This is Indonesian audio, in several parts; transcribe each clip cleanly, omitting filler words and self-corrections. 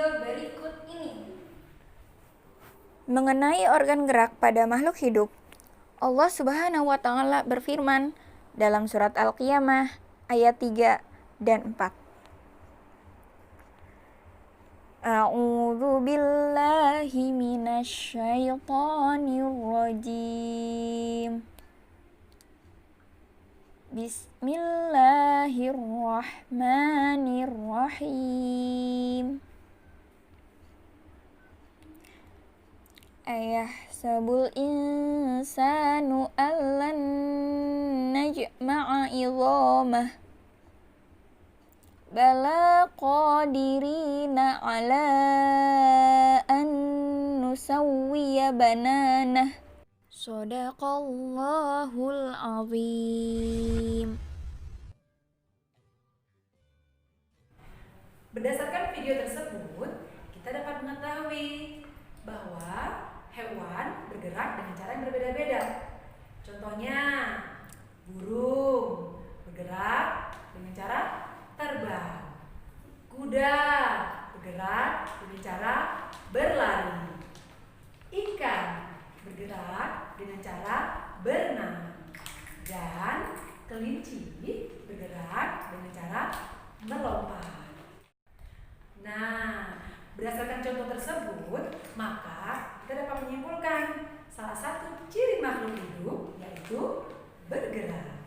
video berikut ini. Mengenai organ gerak pada makhluk hidup, Allah Subhanahu wa Ta'ala berfirman dalam surat Al-Qiyamah ayat 3 dan 4. A'udzu billahi minasy syaithanir rajim. Bismillahirrahmanirrahim. Ayahsabul insanu allan najma'a idhamah bala qadirina ala an nusawwiya bananah. Shadaqallahul azim. Berdasarkan video tersebut, kita dapat mengetahui bahwa hewan bergerak dengan cara yang berbeda-beda. Contohnya, burung bergerak dengan cara terbang. Kuda bergerak dengan cara berlari. Ikan bergerak dengan cara berenang. Dan kelinci bergerak dengan cara melompat. Nah, berdasarkan contoh tersebut, maka kita dapat menyimpulkan salah satu ciri makhluk hidup yaitu bergerak.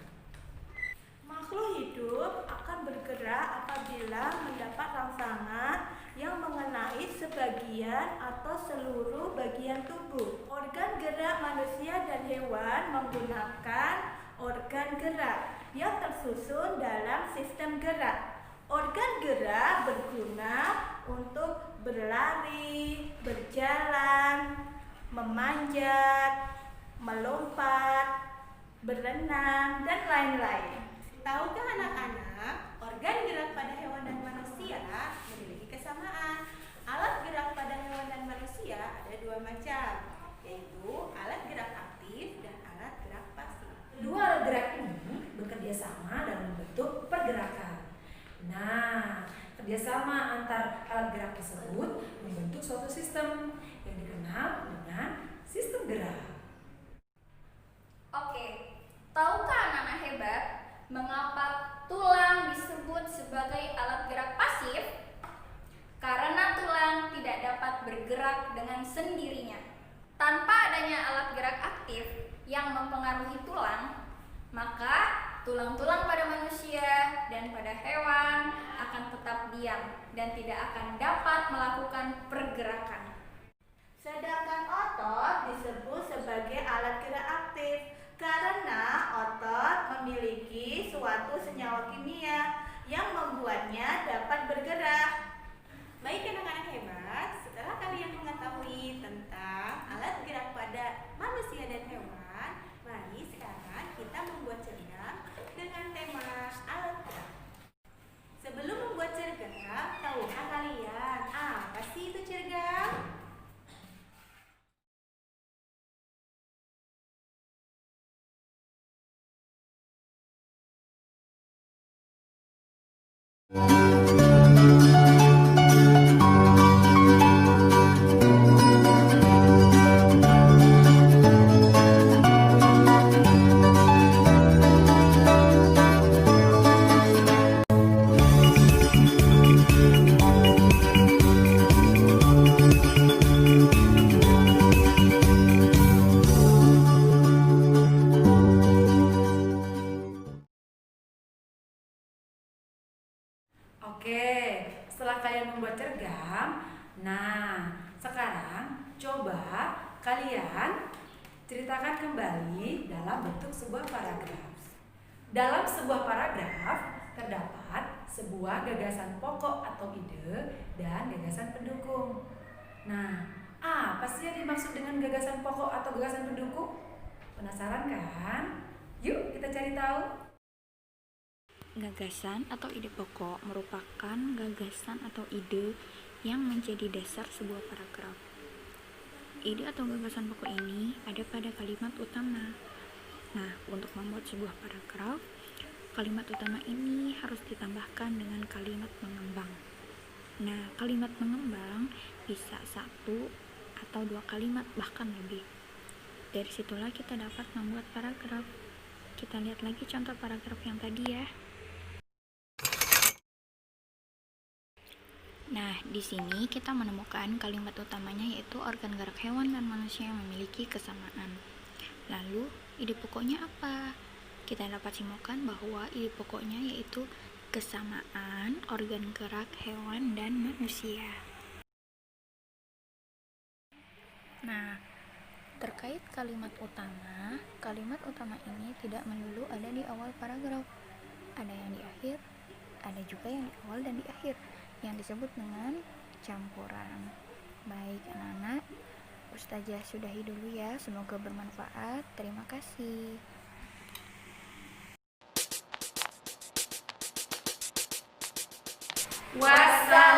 Makhluk hidup akan bergerak apabila mendapat rangsangan yang mengenai sebagian atau seluruh bagian tubuh. Organ gerak manusia dan hewan menggunakan organ gerak yang tersusun dalam sistem gerak. Organ gerak berguna untuk berlari, berjalan, memanjat, melompat, berenang, dan lain-lain. Tahukah anak-anak, organ gerak pada hewan dan manusia memiliki kesamaan. Alat gerak pada hewan dan manusia ada dua macam, yaitu alat gerak aktif dan alat gerak pasif. Kedua alat gerak ini bekerja sama dalam bentuk pergerakan. Nah, kerjasama antar alat gerak tersebut membentuk suatu sistem yang dikenal dengan sistem gerak. Oke, tahukah anak-anak hebat mengapa tulang disebut sebagai alat gerak pasif? Karena tulang tidak dapat bergerak dengan sendirinya. Tanpa adanya alat gerak aktif yang mempengaruhi tulang, maka tulang-tulang pada manusia dan pada hewan akan tetap diam dan tidak akan dapat melakukan pergerakan. Sedangkan otot disebut sebagai alat gerak aktif karena otot memiliki suatu senyawa kimia yang membuatnya dapat bergerak. Baik anak-anak hebat, setelah kalian mengetahui tentang alat gerak pada manusia dan hewan, mari sekarang kita membuat cerita dengan tema alat gerak. Sebelum membuat cergam, tahukah kalian apa sih itu cergam? Oke, setelah kalian membuat cergam, nah sekarang coba kalian ceritakan kembali dalam bentuk sebuah paragraf. Dalam sebuah paragraf terdapat sebuah gagasan pokok atau ide dan gagasan pendukung. Nah, apa sih yang dimaksud dengan gagasan pokok atau gagasan pendukung? Penasaran kan? Yuk kita cari tahu. Gagasan atau ide pokok merupakan gagasan atau ide yang menjadi dasar sebuah paragraf. Ide atau gagasan pokok ini ada pada kalimat utama. Nah, untuk membuat sebuah paragraf, kalimat utama ini harus ditambahkan dengan kalimat pengembang. Nah, kalimat mengembang bisa 1 atau 2 kalimat, bahkan lebih. Dari situlah kita dapat membuat paragraf. Kita lihat lagi contoh paragraf yang tadi ya. Nah, di sini kita menemukan kalimat utamanya yaitu organ gerak hewan dan manusia yang memiliki kesamaan. Lalu, ide pokoknya apa? Kita dapat simpulkan bahwa ide pokoknya yaitu kesamaan organ gerak hewan dan manusia. Nah, terkait kalimat utama ini tidak melulu ada di awal paragraf. Ada yang di akhir, ada juga yang di awal dan di akhir, yang disebut dengan campuran. Baik anak-anak, Ustazah sudahi dulu ya, semoga bermanfaat. Terima kasih. Wassalam.